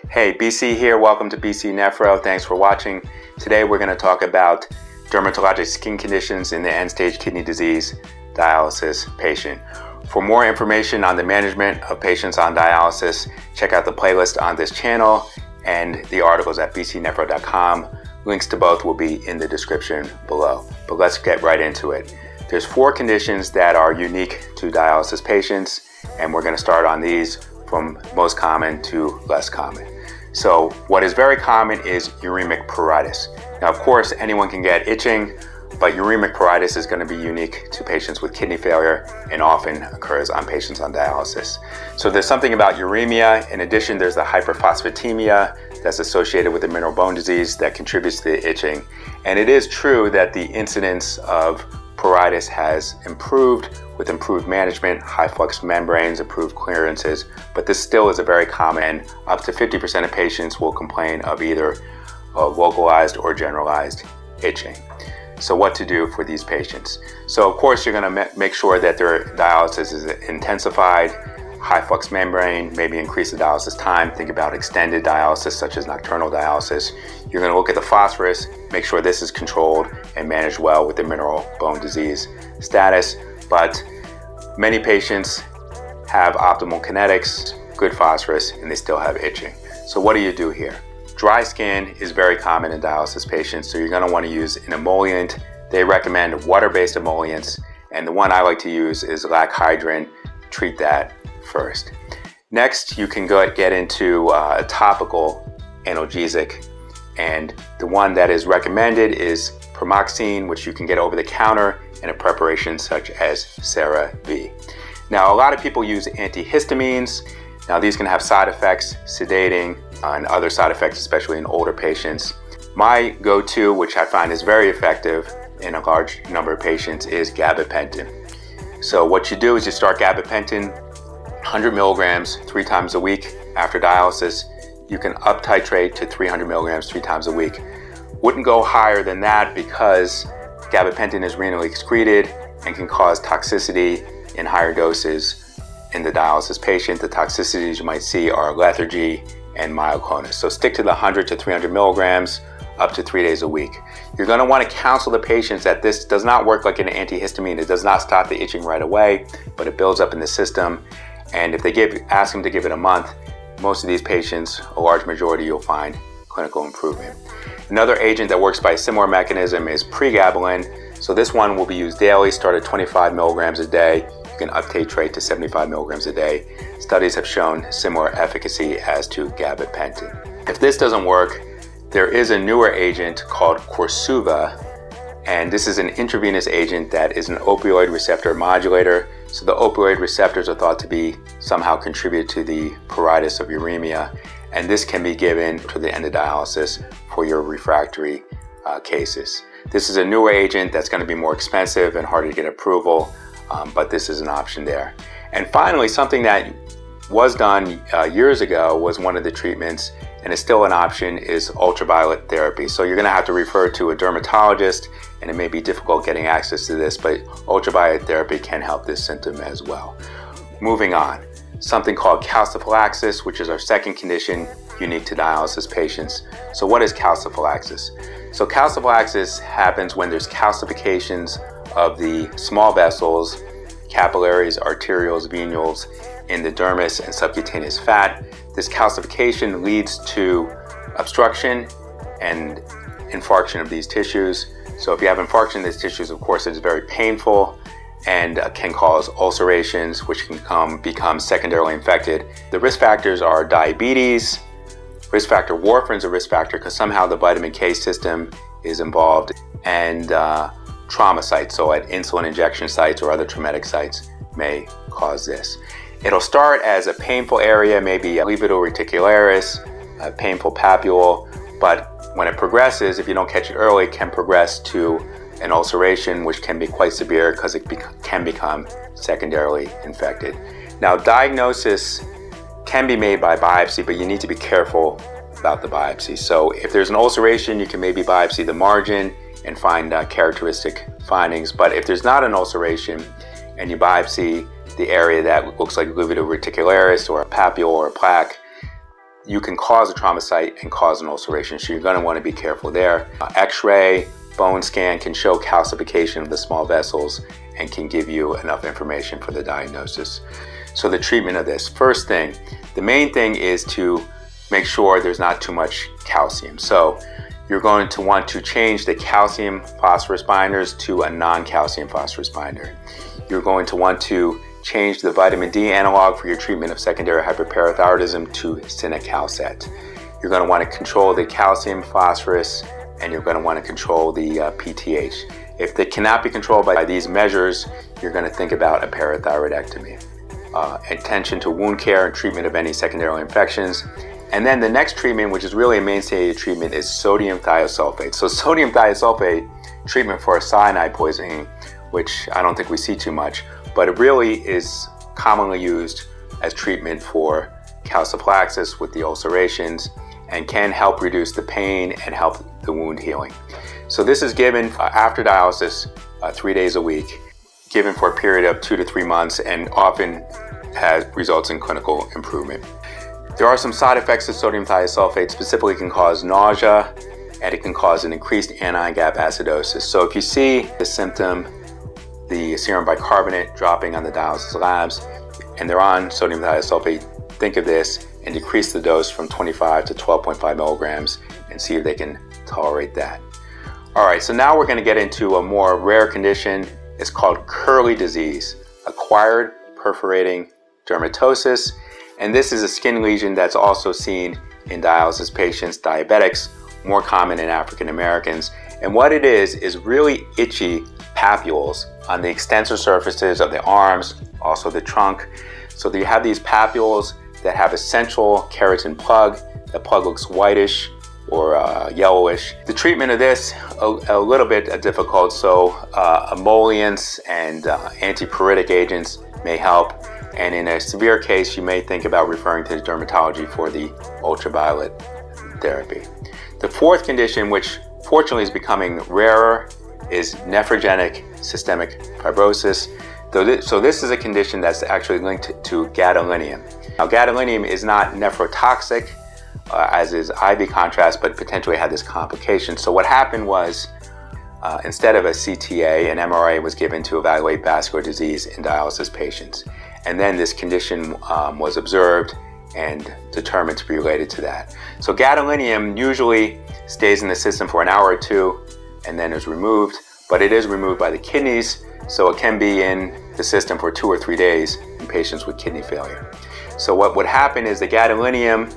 Hey, BC here. Welcome to BC Nephro. Thanks for watching. Today we're going to talk about dermatologic skin conditions in the end-stage kidney disease dialysis patient. For more information on the management of patients on dialysis, check out the playlist on this channel and the articles at bcnephro.com. Links to both will be in the description below. But let's get right into it. There's 4 conditions that are unique to dialysis patients, and we're going to start on these from most common to less common. So what is very common is uremic pruritus. Now, of course, anyone can get itching, but uremic pruritus is going to be unique to patients with kidney failure and often occurs on patients on dialysis. So there's something about uremia. In addition, there's the hyperphosphatemia that's associated with the mineral bone disease that contributes to the itching. And it is true that the incidence of pruritus has improved with improved management, high flux membranes, improved clearances, but this still is a very common. Up to 50% of patients will complain of either localized or generalized itching. So what to do for these patients? So of course you're going to make sure that their dialysis is intensified, high flux membrane, maybe increase the dialysis time. Think about extended dialysis such as nocturnal dialysis. You're going to look at the phosphorus, make sure this is controlled and managed well with the mineral bone disease status. But many patients have optimal kinetics, good phosphorus, and they still have itching. So what do you do here? Dry skin is very common in dialysis patients, so you're going to want to use an emollient. They recommend water-based emollients, and the one I like to use is lachydrin. Treat that first. Next, you can get into a topical analgesic, and the one that is recommended is pramoxine, which you can get over the counter in a preparation such as CeraVe. Now, a lot of people use antihistamines. Now, these can have side effects, sedating, and other side effects, especially in older patients. My go-to, which I find is very effective in a large number of patients, is gabapentin. So what you do is you start gabapentin, 100 milligrams 3 times a week after dialysis. You can up titrate to 300 milligrams 3 times a week. Wouldn't go higher than that because gabapentin is renally excreted and can cause toxicity in higher doses in the dialysis patient. The toxicities you might see are lethargy and myoclonus. So stick to the 100 to 300 milligrams up to 3 days a week. You're going to want to counsel the patients that this does not work like an antihistamine. It does not stop the itching right away, but it builds up in the system. And if they ask them to give it a month, most of these patients, a large majority, you'll find clinical improvement. Another agent that works by a similar mechanism is pregabalin. So this one will be used daily, start at 25 milligrams a day. You can up titrate to 75 milligrams a day. Studies have shown similar efficacy as to gabapentin. If this doesn't work, there is a newer agent called Korsuva, and this is an intravenous agent that is an opioid receptor modulator. So the opioid receptors are thought to be somehow contribute to the pruritus of uremia, and this can be given to the end of dialysis for your refractory cases. This is a newer agent that's going to be more expensive and harder to get approval, but this is an option there. And finally, something that was done years ago was one of the treatments, and is still an option, is ultraviolet therapy. So you're going to have to refer to a dermatologist, and it may be difficult getting access to this, but ultraviolet therapy can help this symptom as well. Moving on, something called calciphylaxis, which is our second condition unique to dialysis patients. So what is calciphylaxis? So calciphylaxis happens when there's calcifications of the small vessels, capillaries, arterioles, venules in the dermis and subcutaneous fat. This calcification leads to obstruction and infarction of these tissues. So if you have infarction of these tissues, of course, it's very painful and can cause ulcerations, which can become secondarily infected. The risk factors are diabetes, risk factor warfarin's a risk factor because somehow the vitamin K system is involved, and trauma sites, so at insulin injection sites or other traumatic sites, may cause this. It'll start as a painful area, maybe a levator reticularis, a painful papule, but when it progresses, if you don't catch it early, it can progress to an ulceration, which can be quite severe because it can become secondarily infected. Now, diagnosis can be made by biopsy, but you need to be careful about the biopsy. So if there's an ulceration, you can maybe biopsy the margin and find characteristic findings. But if there's not an ulceration and you biopsy the area that looks like levator reticularis or a papule or a plaque, you can cause a trauma site and cause an ulceration, so you're going to want to be careful there. X-ray, bone scan can show calcification of the small vessels and can give you enough information for the diagnosis. So the treatment of this, first thing, the main thing is to make sure there's not too much calcium. So you're going to want to change the calcium phosphorus binders to a non-calcium phosphorus binder. You're going to want to change the vitamin D analog for your treatment of secondary hyperparathyroidism to Cinacalcet. You're going to want to control the calcium phosphorus, and you're going to want to control the PTH. If they cannot be controlled by these measures, you're going to think about a parathyroidectomy. Attention to wound care and treatment of any secondary infections. And then the next treatment, which is really a mainstay of treatment, is sodium thiosulfate. So sodium thiosulfate treatment for cyanide poisoning, which I don't think we see too much, but it really is commonly used as treatment for calciphylaxis with the ulcerations and can help reduce the pain and help the wound healing. So this is given after dialysis 3 days a week, given for a period of 2 to 3 months, and often results in clinical improvement. There are some side effects of sodium thiosulfate. Specifically, it can cause nausea and it can cause an increased anion gap acidosis. So if you see the symptom, the serum bicarbonate dropping on the dialysis labs, and they're on sodium thiosulfate, think of this and decrease the dose from 25 to 12.5 milligrams and see if they can tolerate that. All right, so now we're going to get into a more rare condition. It's called Kyrle Disease, acquired perforating dermatosis. And this is a skin lesion that's also seen in dialysis patients, diabetics, more common in African Americans. And what it is really itchy papules on the extensor surfaces of the arms, also the trunk. So you have these papules that have a central keratin plug. The plug looks whitish or yellowish. The treatment of this, a little bit difficult, so emollients and antipruritic agents may help. And in a severe case, you may think about referring to the dermatology for the ultraviolet therapy. The fourth condition, which fortunately is becoming rarer, is nephrogenic systemic fibrosis. So this is a condition that's actually linked to gadolinium. Now, gadolinium is not nephrotoxic, as is IV contrast, but potentially had this complication. So what happened was, instead of a CTA, an MRA was given to evaluate vascular disease in dialysis patients. And then this condition was observed and determined to be related to that. So gadolinium usually stays in the system for an hour or two and then is removed, but it is removed by the kidneys, so it can be in the system for 2 or 3 days in patients with kidney failure. So what would happen is the gadolinium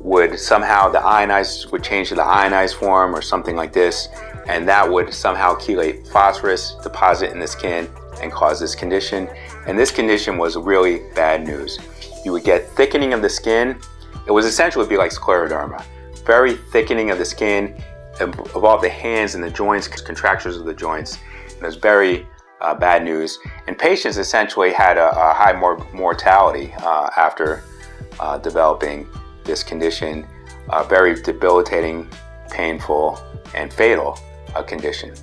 would somehow, the ionized would change to the ionized form or something like this, and that would somehow chelate phosphorus, deposit in the skin, and cause this condition. And this condition was really bad news. You would get thickening of the skin. It was essentially be like scleroderma. Very thickening of the skin, involved the hands and the joints, contractures of the joints. And it was very bad news. And patients essentially had a high mortality after developing this condition. Very debilitating, painful, and fatal condition.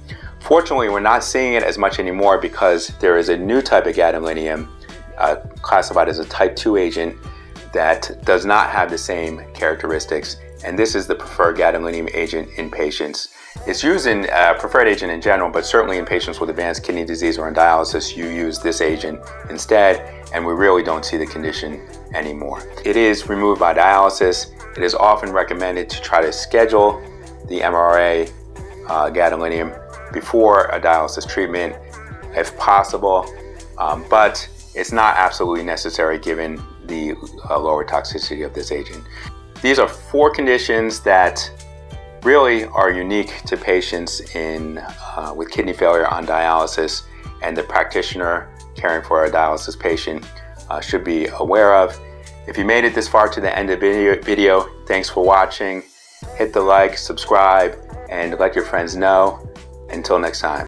Fortunately, we're not seeing it as much anymore because there is a new type of gadolinium classified as a type 2 agent that does not have the same characteristics, and this is the preferred gadolinium agent in patients. It's used in preferred agent in general, but certainly in patients with advanced kidney disease or in dialysis, you use this agent instead, and we really don't see the condition anymore. It is removed by dialysis. It is often recommended to try to schedule the MRA gadolinium before a dialysis treatment if possible, but it's not absolutely necessary given the lower toxicity of this agent. These are 4 conditions that really are unique to patients with kidney failure on dialysis, and the practitioner caring for a dialysis patient should be aware of. If you made it this far to the end of the video, thanks for watching. Hit the like, subscribe, and let your friends know. Until next time.